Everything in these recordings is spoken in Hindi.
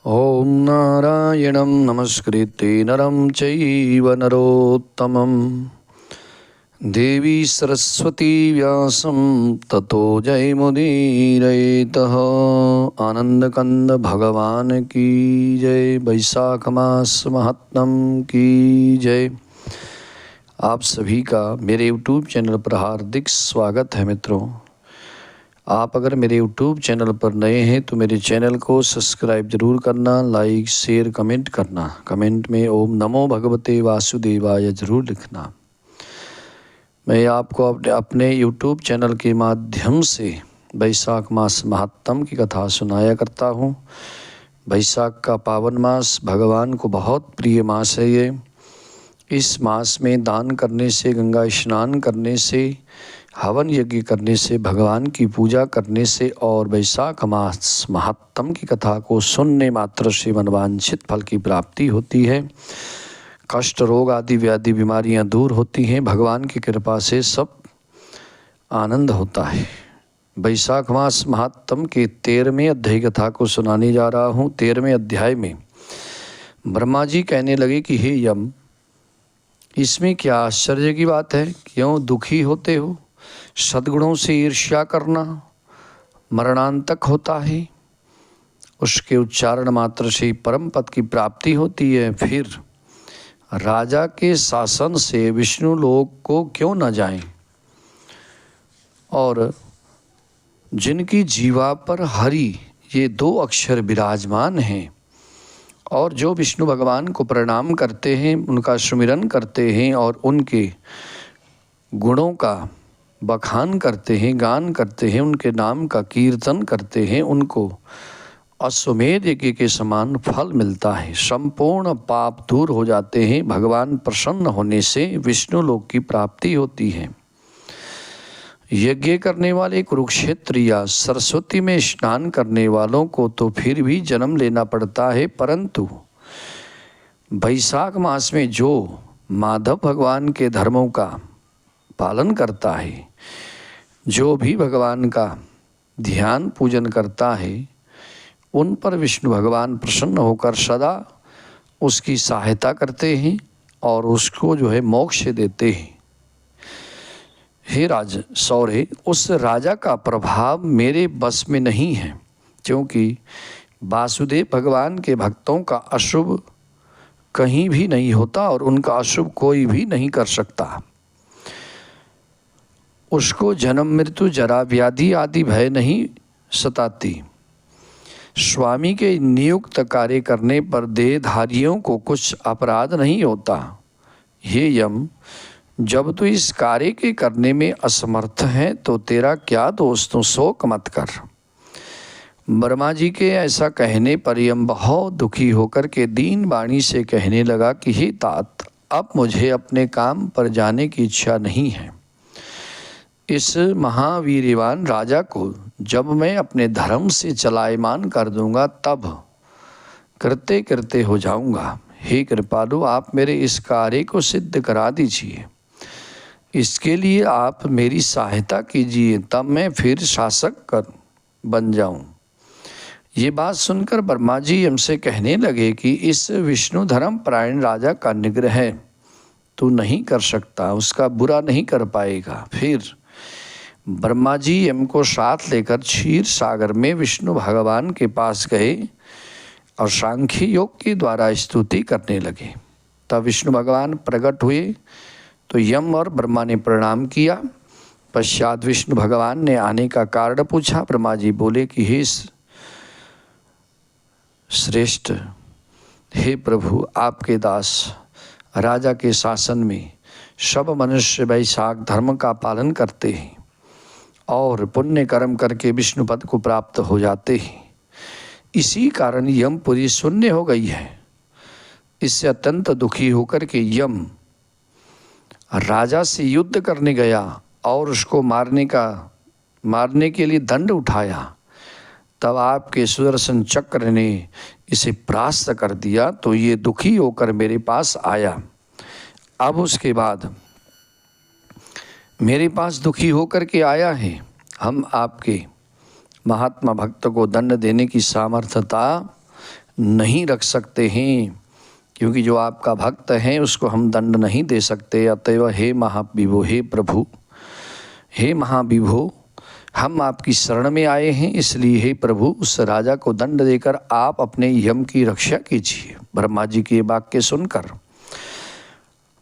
ॐ नारायणं नमस्कृत्य नरं चैव नरोत्तमं देवी सरस्वती व्यासं ततो जयमुदीरयेतः। आनंदकंद भगवान की जय। वैशाख मास महात्म की जय। आप सभी का मेरे YouTube चैनल पर हार्दिक स्वागत है। मित्रों, आप अगर मेरे YouTube चैनल पर नए हैं तो मेरे चैनल को सब्सक्राइब जरूर करना, लाइक शेयर कमेंट करना। कमेंट में ओम नमो भगवते वासुदेवाय जरूर लिखना। मैं आपको अपने YouTube चैनल के माध्यम से वैशाख मास महात्म की कथा सुनाया करता हूँ। वैशाख का पावन मास भगवान को बहुत प्रिय मास है ये। इस मास में दान करने से, गंगा स्नान करने से, हवन यज्ञ करने से, भगवान की पूजा करने से और वैशाख मास महात्म की कथा को सुनने मात्र से मनवांछित फल की प्राप्ति होती है। कष्ट, रोग आदि व्याधि बीमारियां दूर होती हैं। भगवान की कृपा से सब आनंद होता है। वैशाख मास महात्म के 13वें अध्याय कथा को सुनाने जा रहा हूँ। 13वें अध्याय में ब्रह्मा जी कहने लगे कि हे यम, इसमें क्या आश्चर्य की बात है? क्यों दुखी होते हो? सद्गुणों से ईर्ष्या करना मरणांतक होता है। उसके उच्चारण मात्र से परम पद की प्राप्ति होती है। फिर राजा के शासन से विष्णु लोक को क्यों न जाएं? और जिनकी जीवा पर हरि ये 2 अक्षर विराजमान हैं और जो विष्णु भगवान को प्रणाम करते हैं, उनका सुमिरन करते हैं और उनके गुणों का बखान करते हैं, गान करते हैं, उनके नाम का कीर्तन करते हैं, उनको अश्वमेध यज्ञ के समान फल मिलता है। संपूर्ण पाप दूर हो जाते हैं। भगवान प्रसन्न होने से विष्णु लोक की प्राप्ति होती है। यज्ञ करने वाले कुरुक्षेत्र या सरस्वती में स्नान करने वालों को तो फिर भी जन्म लेना पड़ता है, परंतु वैशाख मास में जो माधव भगवान के धर्मों का पालन करता है, जो भी भगवान का ध्यान पूजन करता है, उन पर विष्णु भगवान प्रसन्न होकर सदा उसकी सहायता करते हैं और उसको मोक्ष देते हैं। हे राज सौरे, उस राजा का प्रभाव मेरे बस में नहीं है, क्योंकि वासुदेव भगवान के भक्तों का अशुभ कहीं भी नहीं होता और उनका अशुभ कोई भी नहीं कर सकता। उसको जन्म मृत्यु जरा व्याधि आदि भय नहीं सताती। स्वामी के नियुक्त कार्य करने पर देहधारियों को कुछ अपराध नहीं होता। हे यम, जब तू इस कार्य के करने में असमर्थ है तो तेरा क्या दोष, तू शोक मत कर। ब्रह्मा जी के ऐसा कहने पर यम बहुत दुखी होकर के दीन वाणी से कहने लगा कि हे तात, अब मुझे अपने काम पर जाने की इच्छा नहीं है। इस महावीरवान राजा को जब मैं अपने धर्म से चलायमान कर दूंगा तब कृत्य कृत्य हो जाऊंगा। हे कृपालु, आप मेरे इस कार्य को सिद्ध करा दीजिए। इसके लिए आप मेरी सहायता कीजिए, तब मैं फिर शासक बन जाऊं। ये बात सुनकर ब्रह्मा जी हमसे कहने लगे कि इस विष्णु धर्म परायण राजा का निग्रह तू नहीं कर सकता, उसका बुरा नहीं कर पाएगा। फिर ब्रह्मा जी हमको साथ लेकर क्षीर सागर में विष्णु भगवान के पास गए और सांख्य योग के द्वारा स्तुति करने लगे। तब विष्णु भगवान प्रकट हुए तो यम और ब्रह्मा ने प्रणाम किया। पश्चात विष्णु भगवान ने आने का कारण पूछा। ब्रह्मा जी बोले कि हे श्रेष्ठ, हे प्रभु, आपके दास राजा के शासन में सब मनुष्य वैशाख धर्म का पालन करते हैं और पुण्य कर्म करके विष्णु पद को प्राप्त हो जाते हैं। इसी कारण यमपुरी शून्य हो गई है। इससे अत्यंत दुखी होकर के यम राजा से युद्ध करने गया और उसको मारने के लिए दंड उठाया। तब आपके सुदर्शन चक्र ने इसे परास्त कर दिया तो ये दुखी होकर मेरे पास आया। अब उसके बाद मेरे पास दुखी होकर के आया है। हम आपके महात्मा भक्त को दंड देने की सामर्थ्यता नहीं रख सकते हैं, क्योंकि जो आपका भक्त है उसको हम दंड नहीं दे सकते। अतएव हे महाविभो, हे प्रभु, हे महाविभो, हम आपकी शरण में आए हैं, इसलिए हे प्रभु उस राजा को दंड देकर आप अपने यम की रक्षा कीजिए। ब्रह्मा जी के वाक्य सुनकर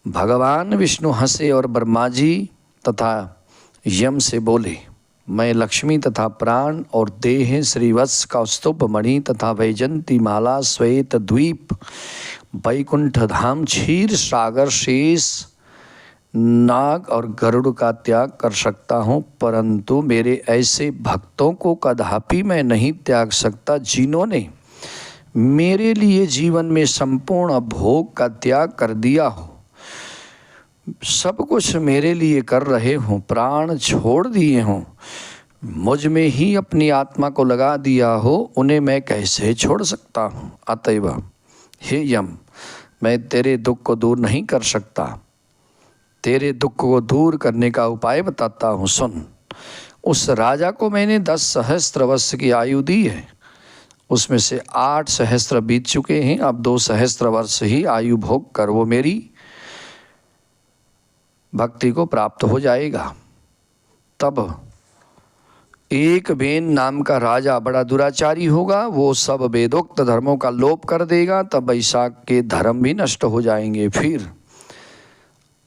भगवान विष्णु हंसे और ब्रह्मा जी तथा यम से बोले, मैं लक्ष्मी तथा प्राण और देह श्रीवत्स कौस्तुभ मणि तथा वैजंती माला श्वेत द्वीप वैकुंठ धाम क्षीर सागर शेष नाग और गरुड़ का त्याग कर सकता हूँ, परंतु मेरे ऐसे भक्तों को कदापि मैं नहीं त्याग सकता जिन्होंने मेरे लिए जीवन में संपूर्ण भोग का त्याग कर दिया हो, सब कुछ मेरे लिए कर रहे हों, प्राण छोड़ दिए हों, मुझ में ही अपनी आत्मा को लगा दिया हो, उन्हें मैं कैसे छोड़ सकता हूँ। अतएव हे यम, मैं तेरे दुख को दूर नहीं कर सकता, तेरे दुख को दूर करने का उपाय बताता हूँ, सुन। उस राजा को मैंने 10 सहस्त्र वर्ष की आयु दी है, उसमें से 8 सहस्त्र बीत चुके हैं, अब 2 सहस्त्र वर्ष ही आयु भोग कर वो मेरी भक्ति को प्राप्त हो जाएगा। तब एक वेन नाम का राजा बड़ा दुराचारी होगा, वो सब वेदोक्त धर्मों का लोप कर देगा, तब वैशाख के धर्म भी नष्ट हो जाएंगे। फिर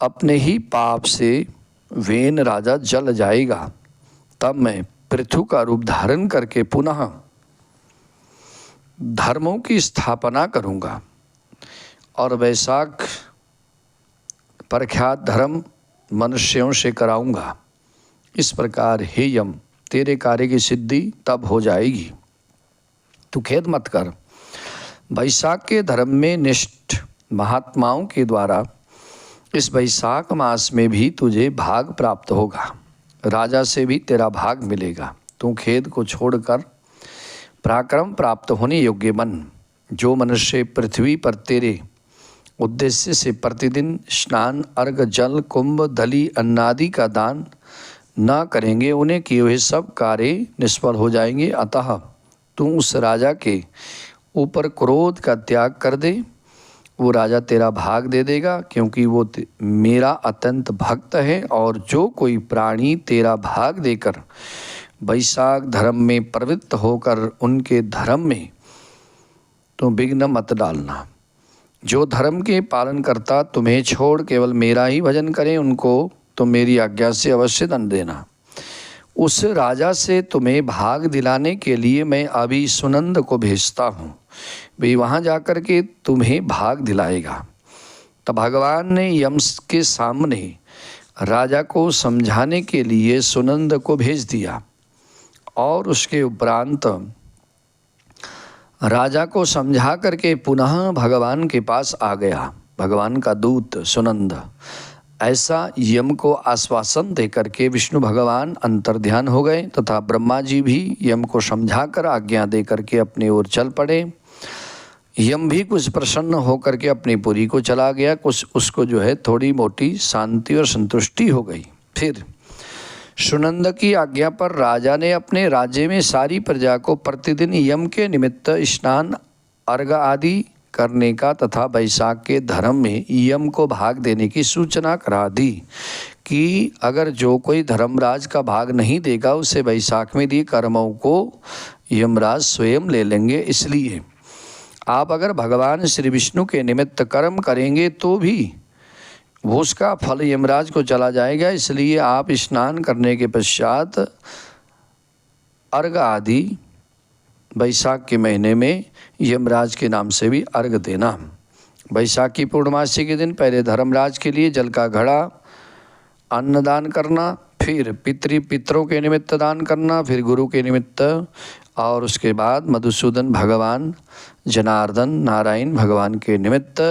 अपने ही पाप से वेन राजा जल जाएगा, तब मैं पृथु का रूप धारण करके पुनः धर्मों की स्थापना करूंगा और वैशाख प्रख्यात धर्म मनुष्यों से कराऊंगा। इस प्रकार हे यम, तेरे कार्य की सिद्धि तब हो जाएगी। तू खेद मत कर, वैशाख के धर्म में निष्ठ महात्माओं के द्वारा इस वैशाख मास में भी तुझे भाग प्राप्त होगा, राजा से भी तेरा भाग मिलेगा। तू खेद को छोड़कर पराक्रम प्राप्त होने योग्य बन। जो मनुष्य पृथ्वी पर तेरे उद्देश्य से प्रतिदिन स्नान, अर्घ, जल, कुंभ, दली, अन्नादि का दान न करेंगे, उन्हें किए हुए सब कार्य निष्फल हो जाएंगे। अतः तू उस राजा के ऊपर क्रोध का त्याग कर दे, वो राजा तेरा भाग दे देगा, क्योंकि वो मेरा अत्यंत भक्त है। और जो कोई प्राणी तेरा भाग देकर वैशाख धर्म में प्रवृत्त होकर उनके धर्म में तो विघ्न मत डालना। जो धर्म के पालन करता तुम्हें छोड़ केवल मेरा ही भजन करें, उनको तो मेरी आज्ञा से अवश्य दंड देना। उस राजा से तुम्हें भाग दिलाने के लिए मैं अभी सुनंद को भेजता हूँ, वे वहाँ जाकर के तुम्हें भाग दिलाएगा। तब भगवान ने यम के सामने राजा को समझाने के लिए सुनंद को भेज दिया और उसके उपरांत राजा को समझा करके पुनः भगवान के पास आ गया। भगवान का दूत सुनंद ऐसा यम को आश्वासन दे करके विष्णु भगवान अंतर्ध्यान हो गए तथा ब्रह्मा जी भी यम को समझाकर आज्ञा दे करके अपनी ओर चल पड़े। यम भी कुछ प्रसन्न होकर के अपनी पुरी को चला गया, कुछ उसको जो है थोड़ी मोटी शांति और संतुष्टि हो गई। फिर सुनंद की आज्ञा पर राजा ने अपने राज्य में सारी प्रजा को प्रतिदिन यम के निमित्त स्नान, अर्घ आदि करने का तथा वैशाख के धर्म में यम को भाग देने की सूचना करा दी कि अगर जो कोई धर्मराज का भाग नहीं देगा, उसे वैशाख में दिए कर्मों को यमराज स्वयं ले लेंगे। इसलिए आप अगर भगवान श्री विष्णु के निमित्त कर्म करेंगे तो भी वो उसका फल यमराज को चला जाएगा। इसलिए आप स्नान करने के पश्चात अर्घ आदि वैशाख के महीने में यमराज के नाम से भी अर्घ देना। वैशाख की पूर्णमासी के दिन पहले धर्मराज के लिए जल का घड़ा अन्नदान करना, फिर पितरों के निमित्त दान करना, फिर गुरु के निमित्त, और उसके बाद मधुसूदन भगवान, जनार्दन, नारायण भगवान के निमित्त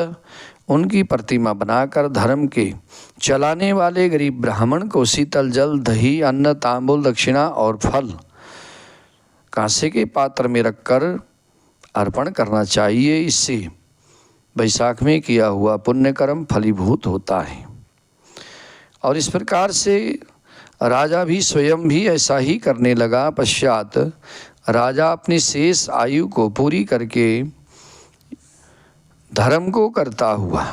उनकी प्रतिमा बनाकर धर्म के चलाने वाले गरीब ब्राह्मण को शीतल जल, दही, अन्न, तांबूल, दक्षिणा और फल कांसे के पात्र में रखकर अर्पण करना चाहिए। इससे वैशाख में किया हुआ पुण्य कर्म फलीभूत होता है। और इस प्रकार से राजा भी स्वयं भी ऐसा ही करने लगा। पश्चात राजा अपनी शेष आयु को पूरी करके धर्म को करता हुआ,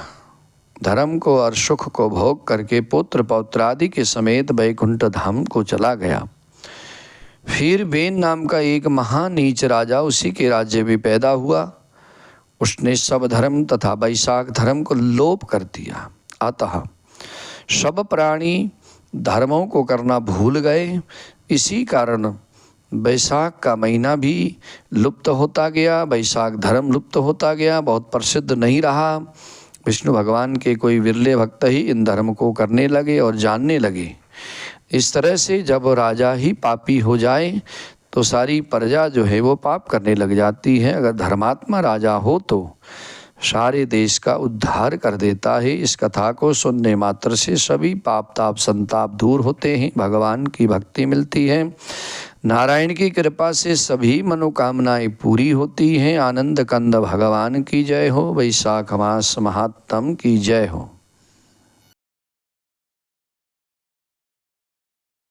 धर्म को और सुख को भोग करके पुत्र पौत्र आदि के समेत वैकुंठ धाम को चला गया। फिर बेन नाम का एक महान नीच राजा उसी के राज्य में पैदा हुआ। उसने सब धर्म तथा वैशाख धर्म को लोप कर दिया। अतः सब प्राणी धर्मों को करना भूल गए। इसी कारण वैशाख का महीना भी लुप्त होता गया, वैशाख धर्म लुप्त होता गया, बहुत प्रसिद्ध नहीं रहा। विष्णु भगवान के कोई विरले भक्त ही इन धर्म को करने लगे और जानने लगे। इस तरह से जब राजा ही पापी हो जाए तो सारी प्रजा जो है वो पाप करने लग जाती है। अगर धर्मात्मा राजा हो तो सारे देश का उद्धार कर देता है। इस कथा को सुनने मात्र से सभी पाप ताप संताप दूर होते हैं, भगवान की भक्ति मिलती है, नारायण की कृपा से सभी मनोकामनाएं पूरी होती हैं। आनंद कंद भगवान की जय हो। वैशाख मास महात्म की जय हो।